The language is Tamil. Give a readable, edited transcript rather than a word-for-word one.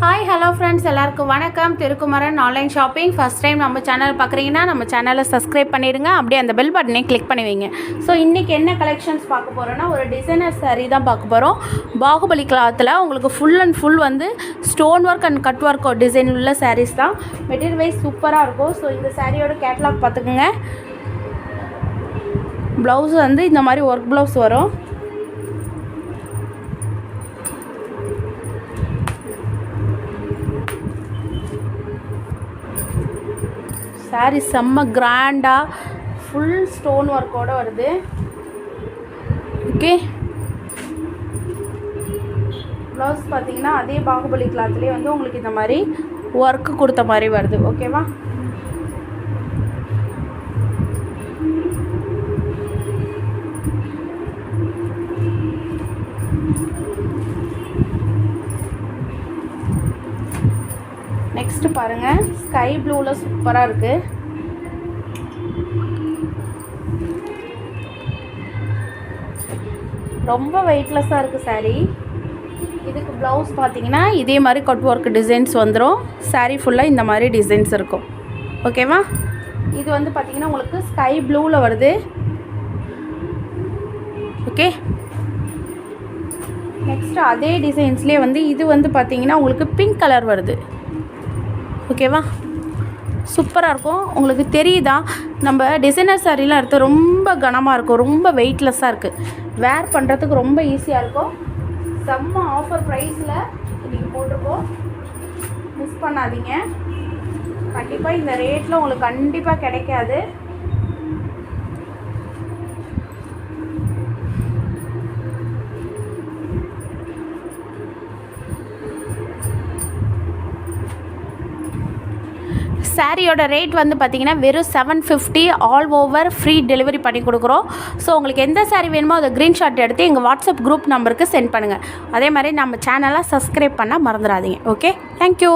ஹாய் ஹலோ ஃப்ரெண்ட்ஸ், எல்லாருக்கும் வணக்கம். Thirukumaran online shopping. First time நம்ம சேனல் பார்க்குறீங்கன்னா நம்ம சேனலை சப்ஸ்கிரைப் பண்ணிடுங்க. அப்படியே அந்த பெல் பட்டனே கிளிக் பண்ணி வைங்க. ஸோ இன்றைக்கி என்ன கலெக்ஷன்ஸ் பார்க்க போகிறோன்னா, ஒரு டிசைனர் சாரீ தான் பார்க்க போகிறோம். பாகுபலி கிளாத்தில் உங்களுக்கு ஃபுல் அண்ட் ஃபுல் வந்து stone work and cut work design உள்ள சாரீஸ் தான். மெட்டீரியல் வைஸ் சூப்பராக இருக்கும். ஸோ இந்த சாரியோட கேட்லாக் பார்த்துக்குங்க. ப்ளவுஸ் வந்து இந்த மாதிரி ஒர்க் ப்ளவுஸ் வரும். சாரீ செம்ம கிராண்டாக ஃபுல் ஸ்டோன் ஒர்க்கோடு வருது. ஓகே, ப்ளவுஸ் பார்த்தீங்கன்னா அதே பாகுபலி கிளாத்லேயே வந்து உங்களுக்கு இந்த மாதிரி ஒர்க்கு கொடுத்த மாதிரி வருது. ஓகேவா? நெக்ஸ்ட்டு பாருங்கள், ஸ்கை ப்ளூவில் சூப்பராக இருக்குது. ரொம்ப வெயிட்லெஸ்ஸாக இருக்குது சாரீ. இதுக்கு ப்ளவுஸ் பார்த்தீங்கன்னா இதே மாதிரி கட் ஒர்க் டிசைன்ஸ் வந்துடும். சாரீ ஃபுல்லாக இந்த மாதிரி டிசைன்ஸ் இருக்கும். ஓகேவா? இது வந்து பார்த்திங்கன்னா உங்களுக்கு ஸ்கை ப்ளூவில் வருது. ஓகே, நெக்ஸ்ட்டு அதே டிசைன்ஸ்லேயே வந்து இது வந்து பார்த்திங்கன்னா உங்களுக்கு பிங்க் கலர் வருது. ஓகேவா? சூப்பராக இருக்கும். உங்களுக்கு தெரியுதா, நம்ம டிசைனர் சாரீலாம் எடுத்து ரொம்ப கனமாக இருக்கும், ரொம்ப வெயிட்லெஸ்ஸாக இருக்குது. வேர் பண்ணுறதுக்கு ரொம்ப ஈஸியாக இருக்கும். செம்ம ஆஃபர் ப்ரைஸில் இன்றைக்கி போட்டிருக்கோம். மிஸ் பண்ணாதீங்க. கண்டிப்பாக இந்த ரேட்டில் உங்களுக்கு கண்டிப்பாக கிடைக்காது. சாரியோட ரேட் வந்து பார்த்திங்கன்னா வெறும் 750. ஆல் ஓவர் ஃப்ரீ டெலிவரி பண்ணி கொடுக்குறோம். ஸோ உங்களுக்கு எந்த சாரீ வேணுமோ அதை ஸ்க்ரீன்ஷாட் எடுத்து எங்கள் வாட்ஸ்அப் குரூப் நம்பருக்கு சென்ட் பண்ணுங்கள். அதே மாதிரி நம்ம சேனலை சப்ஸ்கிரைப் பண்ண மறந்துடாதீங்க. Okay, thank you.